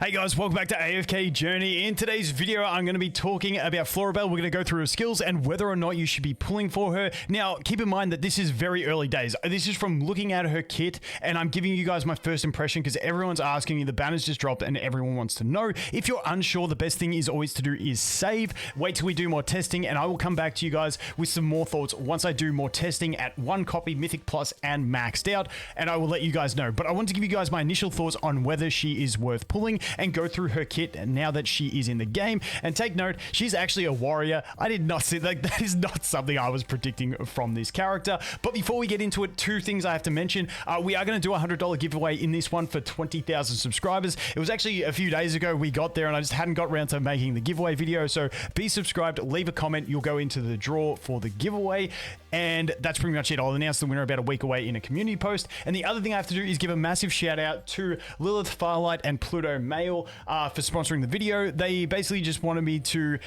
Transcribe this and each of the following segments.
Hey guys, welcome back to AFK Journey. In today's video, I'm going to be talking about Florabelle. We're going to go through her skills and whether or not you should be pulling for her. Now, keep in mind that this is very early days. This is from looking at her kit, and I'm giving you guys my first impression because everyone's asking me, the banner's just dropped, and everyone wants to know. If you're unsure, the best thing is always to do is save. Wait till we do more testing, and I will come back to you guys with some more thoughts once I do more testing at 1 copy, Mythic Plus, and maxed out, and I will let you guys know. But I want to give you guys my initial thoughts on whether she is worth pulling and go through her kit now that she is in the game. And take note, she's actually a warrior. I did not see that is not something I was predicting from this character. But before we get into it, two things I have to mention. We are going to do a $100 giveaway in this one for 20,000 subscribers. It was actually a few days ago we got there, and I just hadn't got around to making the giveaway video. So be subscribed, leave a comment, you'll go into the draw for the giveaway. And that's pretty much it. I'll announce the winner about a week away in a community post. And the other thing I have to do is give a massive shout out to Lilith Farlight and Pluto Mail for sponsoring the video. They basically just wanted me to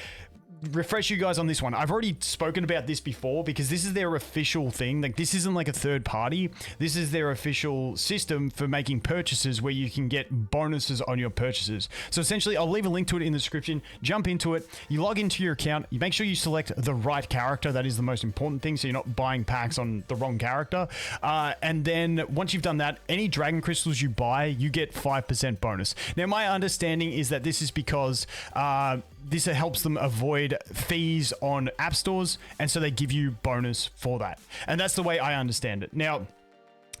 refresh you guys on this one. I've already spoken about this before because this is their official thing. Like, this isn't like a third party. This is their official system for making purchases where you can get bonuses on your purchases. So essentially, I'll leave a link to it in the description. Jump into it. You log into your account. You make sure you select the right character. That is the most important thing, so you're not buying packs on the wrong character. And then once you've done that, any dragon crystals you buy, you get 5% bonus. Now, my understanding is that this is because this helps them avoid fees on app stores, and so they give you bonus for that. And that's the way I understand it. Now,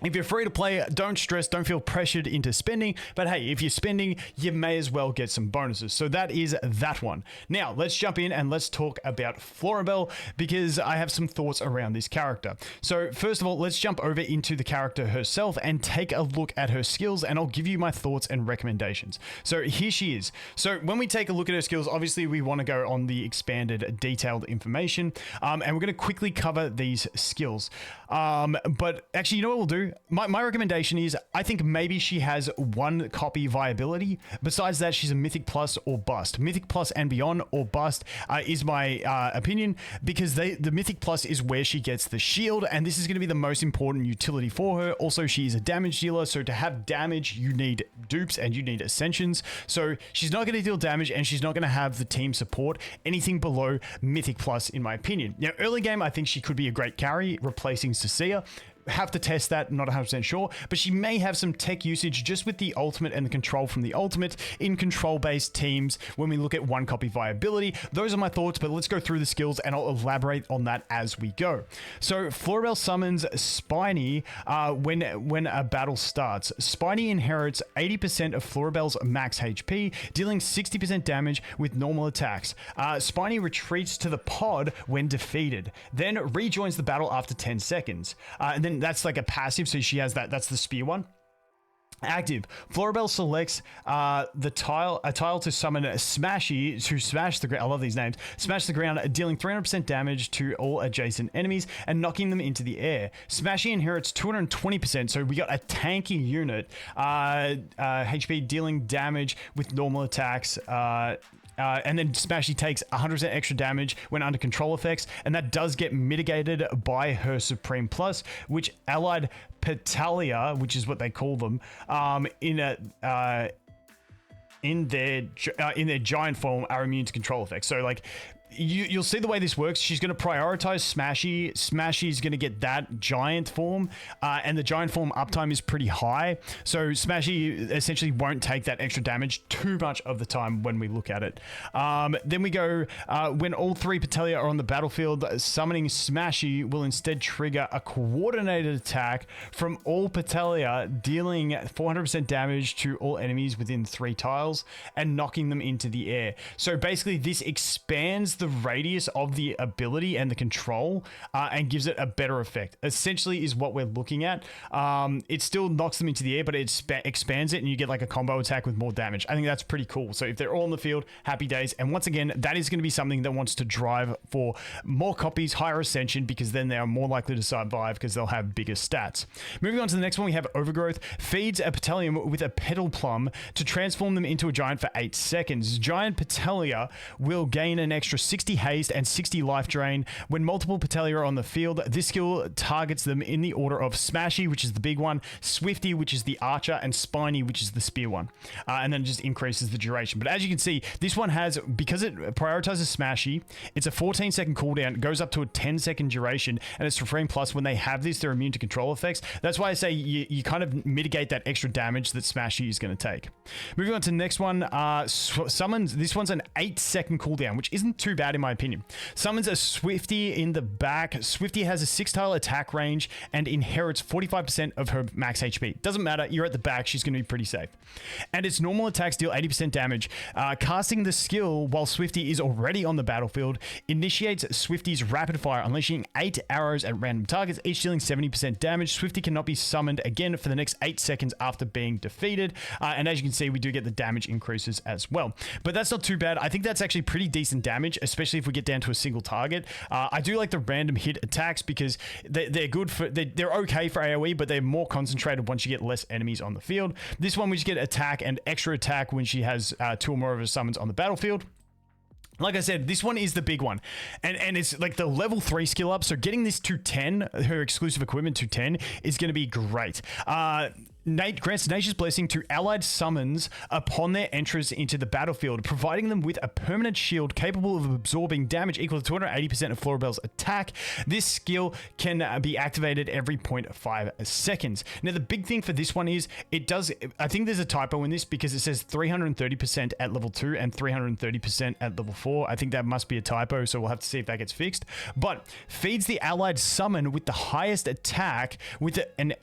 if you're free to play, don't stress, don't feel pressured into spending. But hey, if you're spending, you may as well get some bonuses. So that is that one. Now, let's jump in and let's talk about Florabelle because I have some thoughts around this character. So first of all, let's jump over into the character herself and take a look at her skills, and I'll give you my thoughts and recommendations. So here she is. So when we take a look at her skills, obviously we want to go on the expanded detailed information, and we're going to quickly cover these skills. But actually, you know what we'll do? My recommendation is, I think maybe she has 1 copy viability. Besides that, she's a Mythic Plus or bust. Mythic Plus and beyond or bust is my opinion, because the Mythic Plus is where she gets the shield, and this is going to be the most important utility for her. Also, she is a damage dealer, so to have damage, you need dupes and you need ascensions. So she's not going to deal damage, and she's not going to have the team support anything below Mythic Plus, in my opinion. Now, early game, I think she could be a great carry, replacing Cecilia. Have to test that, not 100% sure, but she may have some tech usage just with the ultimate and the control from the ultimate in control-based teams when we look at 1 copy viability. Those are my thoughts, but let's go through the skills and I'll elaborate on that as we go. So Florabelle summons Spiny when a battle starts. Spiny inherits 80% of Florabelle's max HP, dealing 60% damage with normal attacks. Spiny retreats to the pod when defeated, then rejoins the battle after 10 seconds. And then that's like a passive, so she has that. That's the spear one. Active. Florabelle selects a tile to summon Smashy to smash the ground. I love these names. Smash the ground, dealing 300% damage to all adjacent enemies and knocking them into the air. Smashy inherits 220%, so we got a tanky unit. HP dealing damage with normal attacks. And then Smashy takes 100% extra damage when under control effects, and that does get mitigated by her Supreme Plus, which allied Petalia, which is what they call them, in their giant form, are immune to control effects. So like, you'll see the way this works. She's going to prioritize Smashy. Smashy's going to get that giant form, and the giant form uptime is pretty high. So Smashy essentially won't take that extra damage too much of the time when we look at it. Then we go, when all 3 Petalia are on the battlefield, summoning Smashy will instead trigger a coordinated attack from all Petalia, dealing 400% damage to all enemies within 3 tiles and knocking them into the air. So basically, this expands the radius of the ability and the control, and gives it a better effect, essentially, is what we're looking at. It still knocks them into the air, but it expands it, and you get like a combo attack with more damage. I think that's pretty cool. So if they're all in the field, happy days. And once again, that is going to be something that wants to drive for more copies, higher ascension, because then they are more likely to survive because they'll have bigger stats. Moving on to the next one, we have Overgrowth. Feeds a Petalium with a Petal Plum to transform them into a giant for 8 seconds. Giant Petalia will gain an extra 6 60 haste and 60 life drain. When multiple Patelia are on the field, this skill targets them in the order of Smashy, which is the big one, Swifty, which is the archer, and Spiny, which is the spear one. And then it just increases the duration. But as you can see, this one has, because it prioritizes Smashy, it's a 14-second cooldown, goes up to a 10-second duration, and it's for frame plus. When they have this, they're immune to control effects. That's why I say you kind of mitigate that extra damage that Smashy is going to take. Moving on to the next one, summons. This one's an 8-second cooldown, which isn't too bad in my opinion. Summons a Swifty in the back. Swifty has a 6-tile attack range and inherits 45% of her max HP. Doesn't matter, you're at the back, she's going to be pretty safe. And its normal attacks deal 80% damage. Casting the skill while Swifty is already on the battlefield initiates Swifty's rapid fire, unleashing 8 arrows at random targets, each dealing 70% damage. Swifty cannot be summoned again for the next 8 seconds after being defeated. And as you can see, we do get the damage increases as well. But that's not too bad. I think that's actually pretty decent damage, especially if we get down to a single target. I do like the random hit attacks because they're good for, they're okay for AoE, but they're more concentrated once you get less enemies on the field. This one, we just get attack and extra attack when she has 2 or more of her summons on the battlefield. Like I said, this one is the big one. And it's like the level 3 skill up. So getting this to 10, her exclusive equipment to 10, is going to be great. Grants Tenacious Blessing to allied summons upon their entrance into the battlefield, providing them with a permanent shield capable of absorbing damage equal to 280% of Florabelle's attack. This skill can be activated every 0.5 seconds. Now, the big thing for this one is it does, I think there's a typo in this because it says 330% at level 2 and 330% at level 4. I think that must be a typo, so we'll have to see if that gets fixed. But feeds the allied summon with the highest attack with an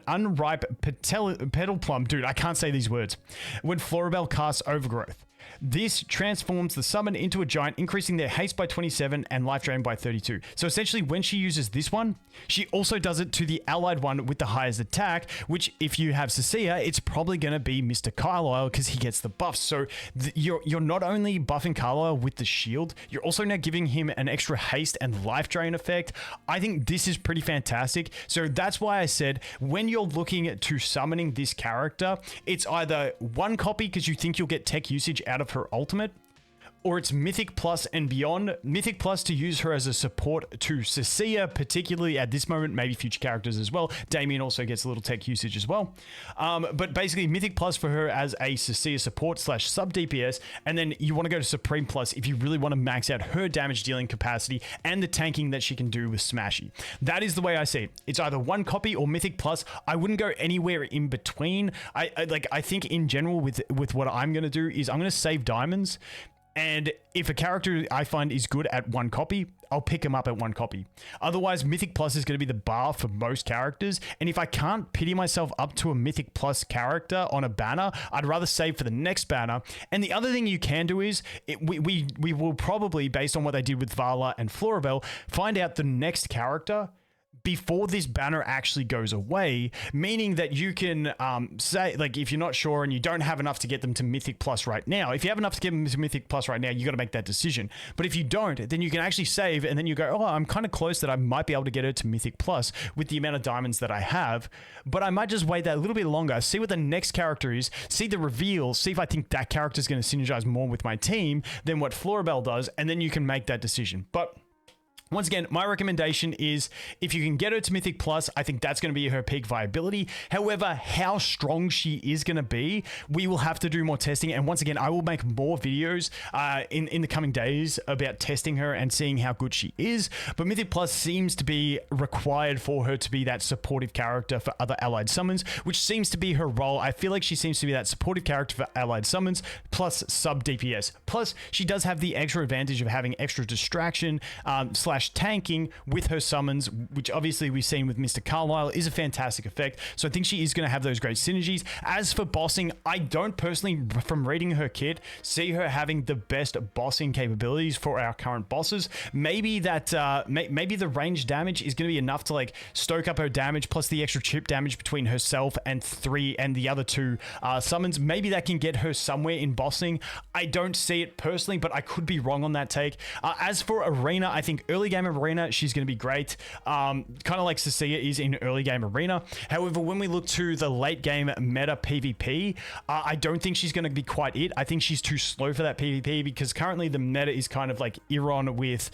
unripe petal plum. Dude, I can't say these words. When Florabelle casts Overgrowth. This transforms the summon into a giant, increasing their haste by 27 and life drain by 32. So essentially, when she uses this one, she also does it to the allied one with the highest attack, which if you have Cecilia, it's probably going to be Mr. Carlisle because he gets the buffs. So you're not only buffing Carlisle with the shield, you're also now giving him an extra haste and life drain effect. I think this is pretty fantastic. So that's why I said when you're looking to summoning this character, it's either one copy because you think you'll get tech usage out of her ultimate, or it's Mythic Plus and beyond. Mythic Plus to use her as a support to Cecilia, particularly at this moment, maybe future characters as well. Damien also gets a little tech usage as well. But basically Mythic Plus for her as a Cecilia support / sub DPS, and then you want to go to Supreme Plus if you really want to max out her damage dealing capacity and the tanking that she can do with Smashy. That is the way I see it. It's either one copy or Mythic Plus. I wouldn't go anywhere in between. I think in general with what I'm going to do is I'm going to save diamonds. And if a character I find is good at one copy, I'll pick him up at one copy. Otherwise, Mythic Plus is going to be the bar for most characters. And if I can't pity myself up to a Mythic Plus character on a banner, I'd rather save for the next banner. And the other thing you can do is, we will probably, based on what they did with Vala and Florabelle, find out the next character before this banner actually goes away, meaning that you can say, like, if you're not sure and you don't have enough to get them to Mythic Plus right now, if you have enough to get them to Mythic Plus right now, you got to make that decision. But if you don't, then you can actually save and then you go, oh, I'm kind of close that I might be able to get her to Mythic Plus with the amount of diamonds that I have, but I might just wait that a little bit longer, see what the next character is, see the reveal, see if I think that character is going to synergize more with my team than what Florabelle does, and then you can make that decision. But once again, my recommendation is if you can get her to Mythic Plus, I think that's going to be her peak viability. However, how strong she is going to be, we will have to do more testing. And once again, I will make more videos in the coming days about testing her and seeing how good she is. But Mythic Plus seems to be required for her to be that supportive character for other allied summons, which seems to be her role. I feel like she seems to be that supportive character for allied summons plus sub DPS. Plus, she does have the extra advantage of having extra distraction / tanking with her summons, which obviously we've seen with Mr. Carlisle is a fantastic effect. So I think she is going to have those great synergies. As for bossing, I don't personally, from reading her kit, see her having the best bossing capabilities for our current bosses. Maybe that, maybe the range damage is going to be enough to like stoke up her damage, plus the extra chip damage between herself and the other two summons. Maybe that can get her somewhere in bossing. I don't see it personally, but I could be wrong on that take. As for Arena, I think early game arena, she's going to be great. Kind of like Cecilia is in early game arena. However, when we look to the late game meta PvP, I don't think she's going to be quite it. I think she's too slow for that PvP because currently the meta is kind of like Iran with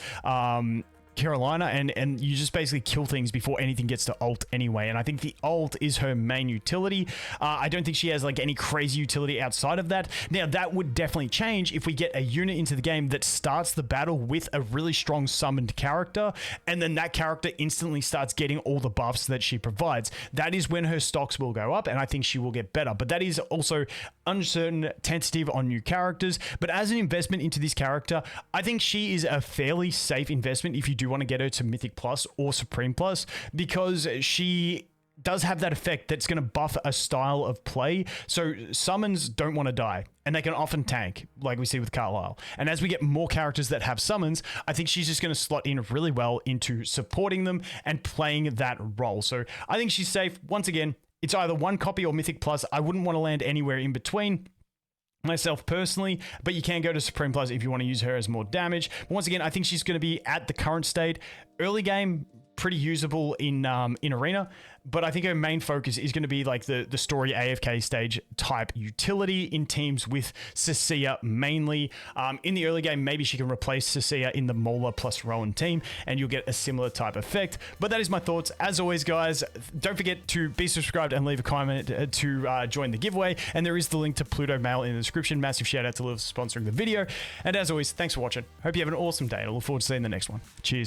Carolina, and you just basically kill things before anything gets to ult anyway, and I think the ult is her main utility. I don't think she has like any crazy utility outside of that. Now that would definitely change if we get a unit into the game that starts the battle with a really strong summoned character, and then that character instantly starts getting all the buffs that she provides. That is when her stocks will go up, and I think she will get better, but that is also uncertain, tentative on new characters. But as an investment into this character, I think she is a fairly safe investment if you do want to get her to Mythic Plus or Supreme Plus, because she does have that effect that's going to buff a style of play. So summons don't want to die, and they can often tank, like we see with Carlisle. And as we get more characters that have summons, I think she's just going to slot in really well into supporting them and playing that role. So I think she's safe. Once again, it's either one copy or Mythic Plus. I wouldn't want to land anywhere in between myself personally, but you can go to Supreme Plus if you want to use her as more damage. But once again, I think she's going to be at the current state. Early game, pretty usable in arena, but I think her main focus is going to be like the story AFK stage type utility in teams with Cecilia mainly. In the early game, maybe she can replace Cecilia in the Mola plus Rowan team, and you'll get a similar type effect. But that is my thoughts. As always, guys, don't forget to be subscribed and leave a comment to join the giveaway. And there is the link to Pluto Mail in the description. Massive shout out to Liv for sponsoring the video. And as always, thanks for watching. Hope you have an awesome day, and I look forward to seeing the next one. Cheers.